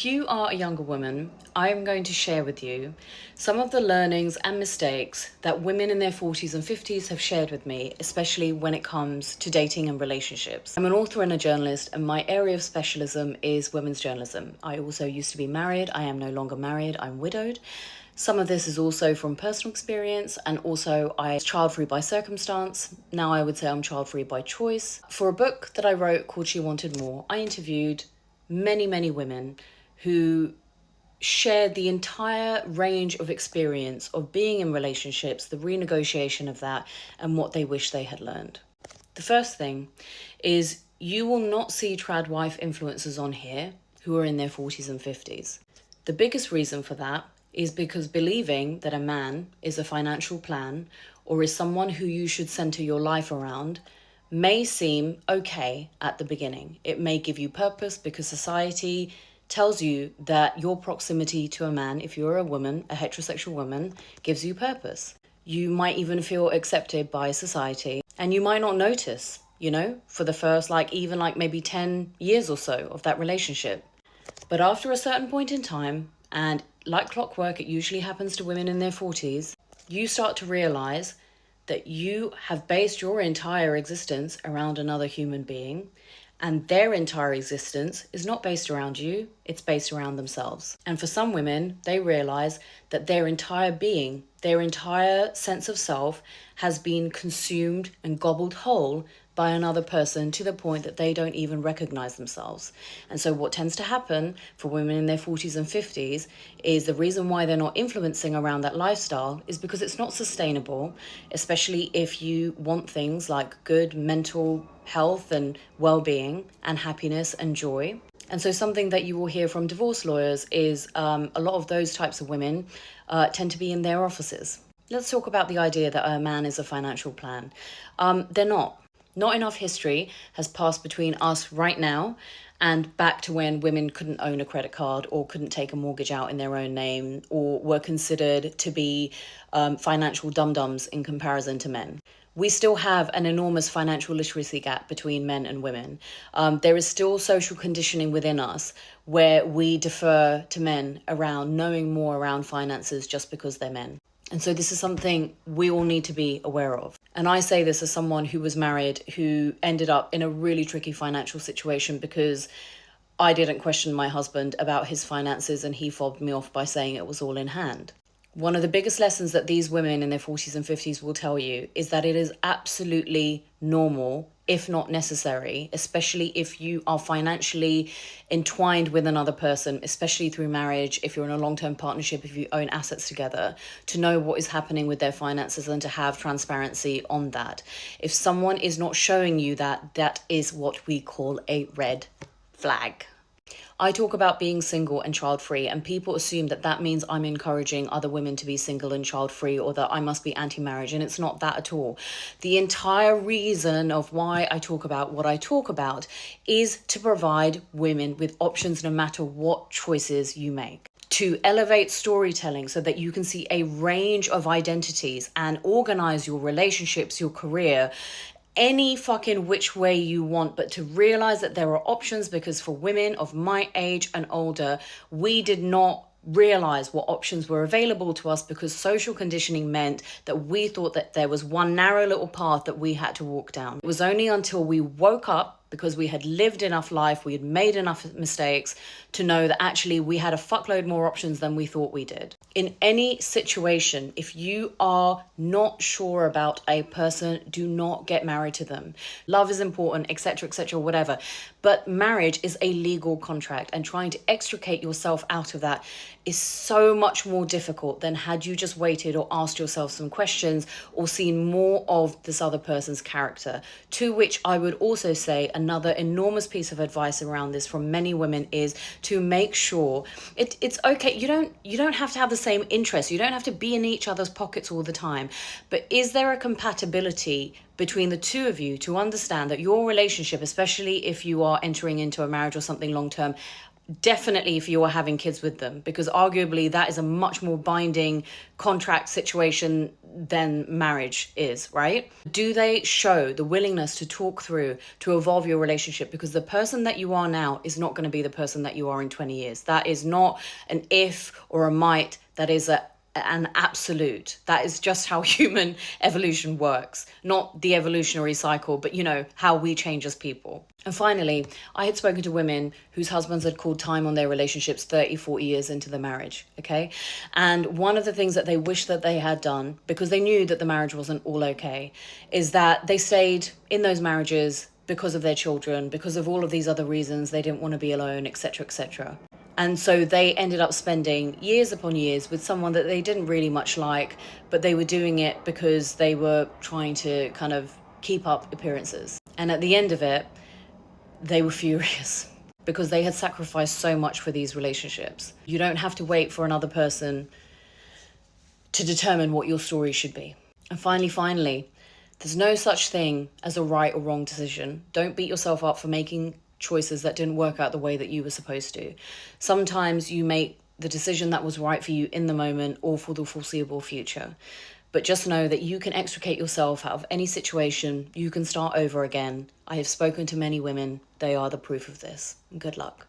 If you are a younger woman, I'm going to share with you some of the learnings and mistakes that women in their 40s and 50s have shared with me, especially when it comes to dating and relationships. I'm an author and a journalist, and my area of specialism is women's journalism. I also used to be married. I am no longer married. I'm widowed. Some of this is also from personal experience, and also I was child-free by circumstance. Now I would say I'm child-free by choice. For a book that I wrote called She Wanted More, I interviewed many women who shared the entire range of experience of being in relationships, the renegotiation of that, and what they wish they had learned. The first thing is you will not see trad wife influencers on here who are in their 40s and 50s. The biggest reason for that is because believing that a man is a financial plan or is someone who you should center your life around may seem okay at the beginning. It may give you purpose because society tells you that your proximity to a man, if you're a woman, a heterosexual woman, gives you purpose. You might even feel accepted by society, and you might not notice, for the first maybe 10 years or so of that relationship. But after a certain point in time, and like clockwork, it usually happens to women in their 40s, you start to realize that you have based your entire existence around another human being, and their entire existence is not based around you, it's based around themselves. And for some women, they realize that their entire being, their entire sense of self has been consumed and gobbled whole by another person to the point that they don't even recognize themselves. And so what tends to happen for women in their 40s and 50s is the reason why they're not influencing around that lifestyle is because it's not sustainable, especially if you want things like good mental health and well-being and happiness and joy. And so something that you will hear from divorce lawyers is a lot of those types of women tend to be in their offices. Let's talk about the idea that a man is a financial plan. They're not. Not enough history has passed between us right now and back to when women couldn't own a credit card or couldn't take a mortgage out in their own name or were considered to be financial dum-dums in comparison to men. We still have an enormous financial literacy gap between men and women. There is still social conditioning within us where we defer to men around knowing more around finances just because they're men. And so this is something we all need to be aware of. And I say this as someone who was married, who ended up in a really tricky financial situation because I didn't question my husband about his finances and he fobbed me off by saying it was all in hand. One of the biggest lessons that these women in their 40s and 50s will tell you is that it is absolutely normal, if not necessary, especially if you are financially entwined with another person, especially through marriage, if you're in a long-term partnership, if you own assets together, to know what is happening with their finances and to have transparency on that. If someone is not showing you that, that is what we call a red flag. I talk about being single and child-free, and people assume that that means I'm encouraging other women to be single and child-free or that I must be anti-marriage, and it's not that at all. The entire reason of why I talk about what I talk about is to provide women with options no matter what choices you make. To elevate storytelling so that you can see a range of identities and organize your relationships, your career, any fucking which way you want, but to realize that there are options, because for women of my age and older, we did not realize what options were available to us because social conditioning meant that we thought that there was one narrow little path that we had to walk down. It was only until we woke up, because we had lived enough life, we had made enough mistakes to know that actually we had a fuckload more options than we thought we did. In any situation, if you are not sure about a person, do not get married to them. Love is important, etc., whatever. But marriage is a legal contract, and trying to extricate yourself out of that is so much more difficult than had you just waited or asked yourself some questions or seen more of this other person's character. To which I would also say another enormous piece of advice around this from many women is to make sure it's okay. You don't have to have the same interests. You don't have to be in each other's pockets all the time. But is there a compatibility between the two of you to understand that your relationship, especially if you are entering into a marriage or something long term, definitely if you are having kids with them, because arguably that is a much more binding contract situation than marriage is, right? Do they show the willingness to talk through, to evolve your relationship? Because the person that you are now is not going to be the person that you are in 20 years. That is not an if or a might. That is an absolute. That is just how human evolution works. Not the evolutionary cycle, but how we change as people. And finally, I had spoken to women whose husbands had called time on their relationships 30, 40 years into the marriage, okay? And one of the things that they wish that they had done, because they knew that the marriage wasn't all okay, is that they stayed in those marriages because of their children, because of all of these other reasons. They didn't want to be alone, etc., etc. And so they ended up spending years upon years with someone that they didn't really much like, but they were doing it because they were trying to kind of keep up appearances. And at the end of it, they were furious because they had sacrificed so much for these relationships. You don't have to wait for another person to determine what your story should be. And finally, there's no such thing as a right or wrong decision. Don't beat yourself up for making choices that didn't work out the way that you were supposed to. Sometimes you make the decision that was right for you in the moment or for the foreseeable future. But just know that you can extricate yourself out of any situation. You can start over again. I have spoken to many women. They are the proof of this. Good luck.